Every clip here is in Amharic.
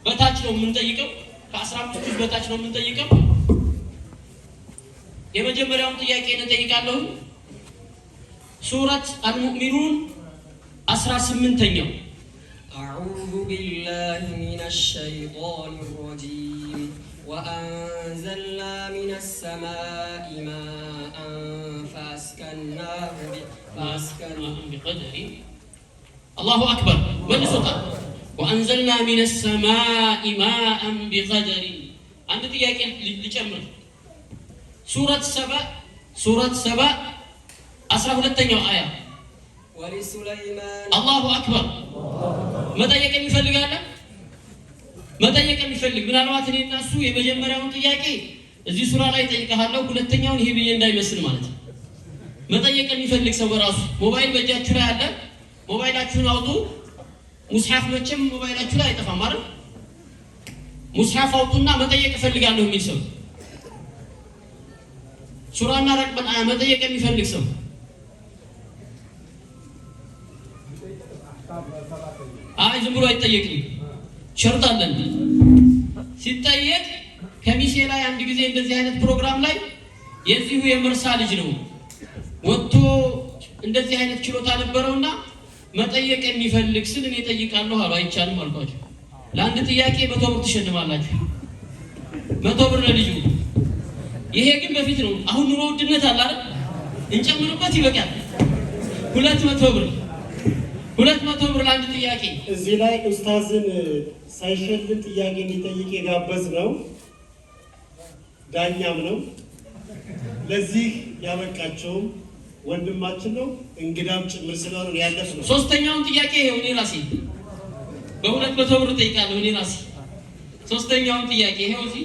በታች ነው የምንጠይቀው ከ15 በታች ነው የምንጠይቀው የመጀመሪያውን ጥያቄ እንጠይቃለሁ ሱረት አልሙእሚኑን 18ኛው أعوذ بالله من الشيطان الرجيم وأنزلنا من السماء ماء فأسكناه بقدر الله أكبر من سلطان وأنزلنا من السماء ماء بقدر عند تياك لجمر سورة سبأ 12ኛው آية ولسليمان الله أكبر መጠየቅ የሚፈልጋለ መጠየቅ የሚፈልግ ምናልባት እኔና እሱ የመጀመሪያውን ጥያቄ እዚህ ሱራ ላይ ጠይቀሃለሁ ሁለተኛውን ይሄ ብዬ እንዳይመስል ማለት ነው መጠየቅ የሚፈልግ ሰው በራሱ ሞባይል በእጃችሁ ላይ አለ ሞባይላችሁን አውጡ ሙስሐፍ መቼም ሞባይላችሁ ላይ አይጠፋም አይደል ሙስሐፍ አውጡና መጠየቅ እፈልጋለሁ የሚል ሰው ሱራና ረቅበን መጠየቅ የሚፈልግ ሰው አይ ዝም ብሎ አይጠየቅም ሸርጥ አለን ሲጠየቅ ከሚሴ ላይ አንድ ጊዜ እንደዚህ አይነት ፕሮግራም ላይ የዚሁ የመርሳ ልጅ ነው ወጥቶ እንደዚህ አይነት ችሎታ ነበረውና መጠየቅ የሚፈልግ ስል እኔ ጠይቃለሁ አሉ አይቻልም አልኳቸው ለአንድ ጥያቄ 100 ብር ትሸልማላችሁ 100 ብር ለልጁ ይሄ ግን በፊት ነው አሁን ኑሮ ውድነት አለ አይደል እንጨምርበት ይበቃል 200 ብር 200 ብር ለአንድ ጥያቄ እዚህ ላይ ኡስታዝን ሳይሸልም ጥያቄ እንዲጠይቅ የጋበዝ ነው ዳኛም ነው ለዚህ ያበቃቸውም ወንድማችን ነው እንግዳም ጭምር ስለሆነ ያለፍ ነው ሶስተኛውን ጥያቄ ይሄው እኔ ራሴ በ200 ብር ጠይቃለሁ እኔ ራሴ ሶስተኛውን ጥያቄ ይሄው እዚህ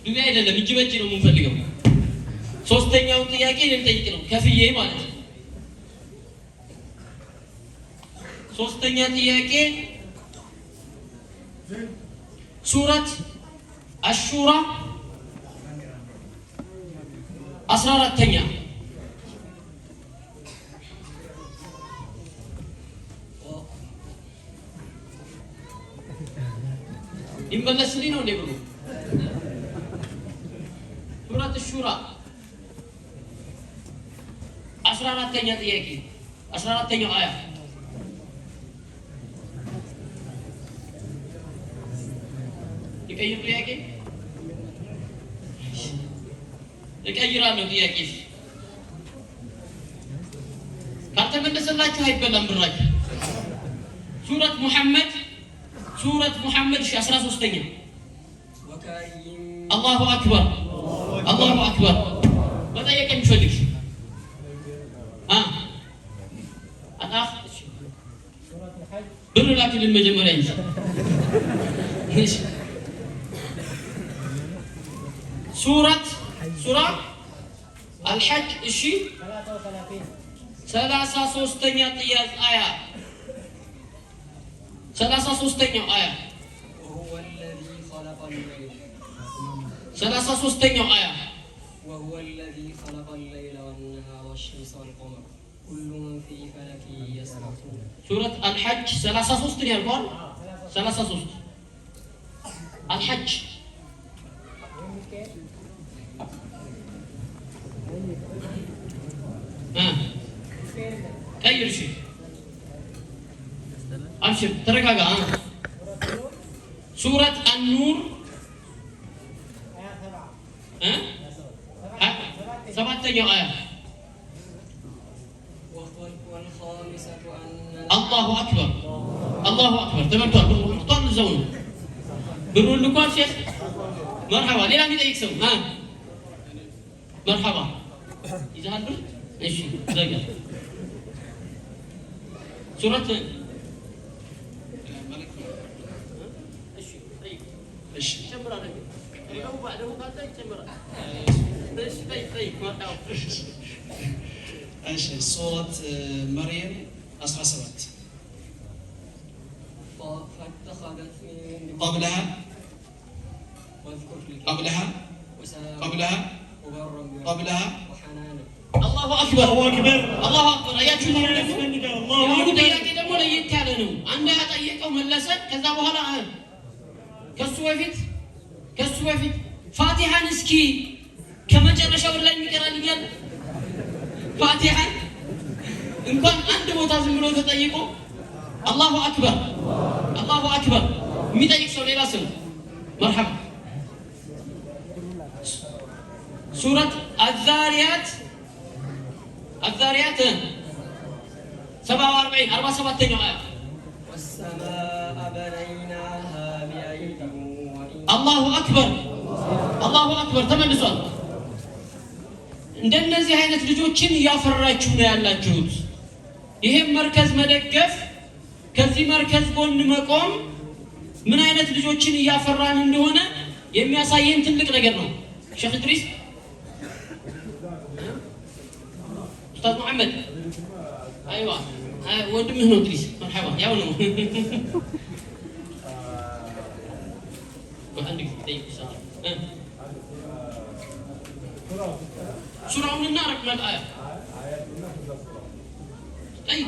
ዱቤ አይደለም እጅ በእጅ ነው የምንፈልገው ሶስተኛውን ጥያቄ ልንጠይቅ ነው ከፍዬ ማለት ነው ሶስተኛ ጥያቄ ሱረት አሹራ 14ኛ ይመለስልኝ ነው እንዴ ብሎ ሱረት አሹራ 14ኛ ጥያቄ 14ኛው አያ يكير ጥያቄ እቀይራለሁ ጥያቄ ካልተመለሰላችሁ አይበላም ብራችሁ ሱረት ሙሐመድ 13ኛ አላሁ አክበር መጠየቅ የሚፈልግ አጣፍ ብር ላክልን መጀመሪያ እንጂ ሱራ አልሐጅ እሺ 33ኛ ጥያቄ አያ 33ኛው አያ 33ኛው አያ وهو الذي خلق الليل والنهار والشمس والقمر كل في فلك يسبحون ሱረት አልሐጅ 33 ነው ያልኳል 33 አልሐጅ ቀይር እሺ አብሽር ተረጋጋ ሱረት አኑር 7ኛው አያ አላሁ አክበር ተመርቷል ወጥቷል ዘው ነው ብሩን ልኳል ሼክ መርሐባ ሌላ የሚጠይቅ ሰው መርሐባ ይዘሃል ብር እሺ ዘጋ ሱረት እሺ ጨምራለ ነው ባለው ካታ ይጨምራል እሺ ጠይቅ ማጣው እሺ ሱረት መርየም 17 فاتخذت قبلها وحنانا الله أكبر አያችሁ ነው ጥያቄ ደግሞ ለየት ያለ ነው አንድ ያጠየቀው መለሰ ከዛ በኋላ ከሱ በፊት ፋቲሃን እስኪ ከመጨረሻው ላይ የሚቀራልኛል ፋቲሃን እንኳን አንድ ቦታ ዝም ብሎ ተጠይቆ አላሁ አክበር የሚጠይቅ ሰው ሌላ ሰው መርሐባ ሱረት አዛሪያት 47ኛው አያ والسماء بنيناها بأيد አላሁ አክበር ተመልሷል። እንደነዚህ አይነት ልጆችን እያፈራችሁ ነው ያላችሁት። ይሄም መርከዝ መደገፍ ከዚህ መርከዝ ጎን መቆም ምን አይነት ልጆችን እያፈራን እንደሆነ የሚያሳየን ትልቅ ነገር ነው። ሼክ ኢድሪስ ኡስታዝ መሐመድ አይዋ ወንድምህ ነው ኢድሪስ መርሐባ ያው ነው عندك طيب سورة النار من الآية طيب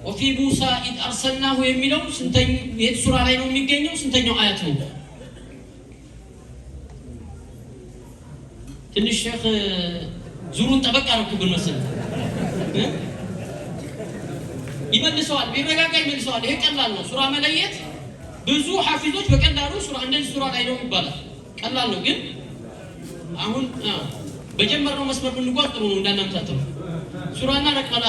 وفي موسى إذ أرسلناه يميلو سنتين يد سورة علينا وميجينيو سنتين آياته تني الشيخ زورون تبقى ركوب المسجد ይመልሰዋል ቢረጋጋ ይመልሰዋል። ይሄ ቀላል ነው። ሱራ መለየት ብዙ ሐፊዞች በቀላሉ ሱራ እንደዚህ ሱራ ላይ ነው ይባላል። ቀላል ነው ግን አሁን በጀመርነው መስመር ብንጓዝ ጥሩ ነው እንዳናምታተው ሱራና ረቀላ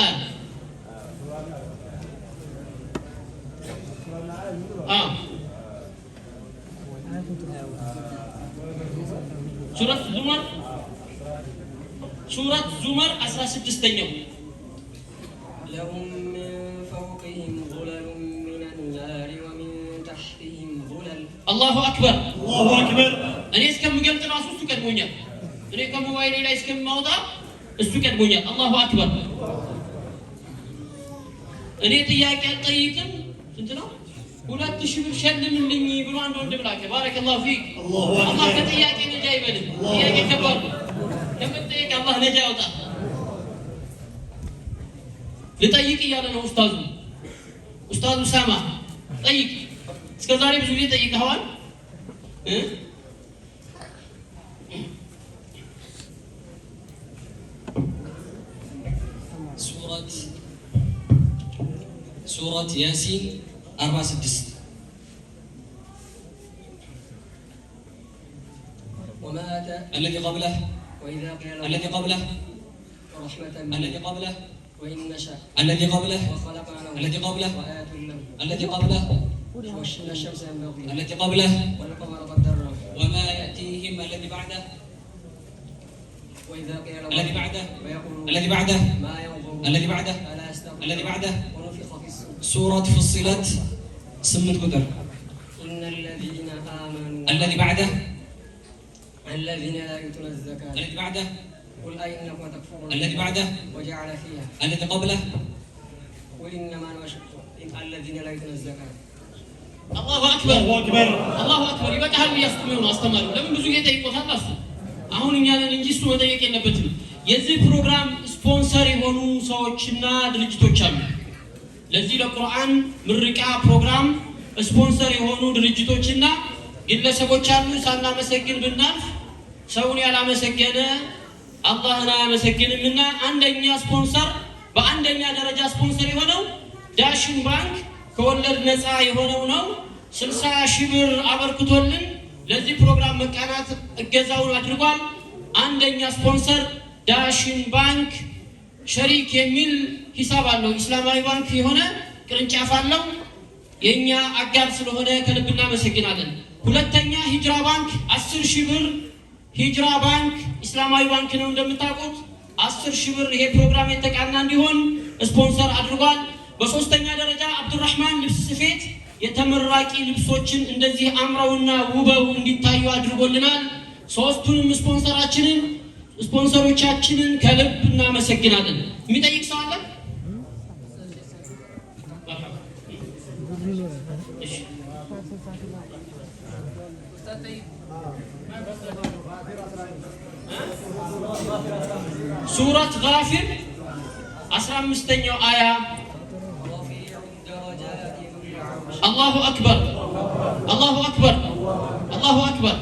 ሱረት ዙመር 16ኛው لهم من فوقهم ظلل من النار ومن تحتهم ظلل الله أكبر እኔ እስከምገልጥ ራሱ እሱ ቀድሞኛል። እኔ ከሞባይሌ ላይ እስከማውጣ እሱ ቀድሞኛል። አላሁ አክበር። እኔ ጥያቄ አልጠይቅም። ስንት ነው 2000 ብር ሸልምልኝ ብሎ አንድ ወንድም ላከ። ባረከላሁ ፊክ። አላህ ከጥያቄ ነጃ ይበል። ጥያቄ ከባድ ከመጠየቅ አላህ ነጃ ያውጣ። ልጠይቅ እያለ ነው ኡስታዙ ሳማ ጠይቅ። እስከዛሬ ብዙ ጊዜ ጠይቀዋል። ሱረት ያሲን 46 الذي قبله الذي قبله الذي قبله وإن نشأ الذي قبله وخلقنا الذي قبله وآيات له الذي قبله والشمس ينبغي الذي قبله والقمر قدرناه وما يأتيهم الذي بعده وإذا قيل الذي بعده ويقولون الذي بعده ما ينظرون الذي بعده ألا يستغفرون الذي بعده ونفخ في الصور سورة فصلت سمت قدر إن الذين آمنوا الذي بعده الذين لا يؤتون الزكاة الذي بعده قل أئنكم تكفرون الذي بعده وجعل فيها الذي قبله قل إنما أنا بشر الذين لا يؤتون الزكاة አላሁ አክበር ይበቃል ብያስተምሩ ነው አስተማሩ ለምን ብዙ ጌታ ይቆታል አሱ አሁን እኛ ነን እንጂ እሱ መጠየቅ የለበትም። የዚህ ፕሮግራም ስፖንሰር የሆኑ ሰዎችና ድርጅቶች አሉ። ለዚህ ለቁርአን ምርቃ ፕሮግራም ስፖንሰር የሆኑ ድርጅቶችና ግለሰቦች አሉ። ሳናመሰግን ብናልፍ ሰውን ያላመሰገነ አላህን አያመሰግንምና አንደኛ ስፖንሰር በአንደኛ ደረጃ ስፖንሰር የሆነው ዳሽን ባንክ ከወለድ ነፃ የሆነው ነው። 60,000 ብር አበርክቶልን ለዚህ ፕሮግራም መቃናት እገዛውን አድርጓል። አንደኛ ስፖንሰር ዳሽን ባንክ ሸሪክ የሚል ሂሳብ አለው። ኢስላማዊ ባንክ የሆነ ቅርንጫፍ አለው። የኛ አጋር ስለሆነ ከልብ እናመሰግናለን። ሁለተኛ ሂጅራ ባንክ 10,000 ብር ሂጅራ ባንክ ኢስላማዊ ባንክ ነው እንደምታውቁት 10,000 ብር ይሄ ፕሮግራም የተቃና እንዲሆን ስፖንሰር አድርጓል። በሶስተኛ ደረጃ አብዱራህማን ልብስ ስፌት የተመራቂ ልብሶችን እንደዚህ አምረውና ውበው እንዲታዩ አድርጎልናል። ሶስቱንም ስፖንሰሮቻችንን ከልብ እናመሰግናለን። የሚጠይቅ ሰው አለ? ሱረት ጋፊር 15ኛው አያ رفيع الدرجات ذو العرش አላሁ አክበር አላሁ አክበር አላሁ አክበር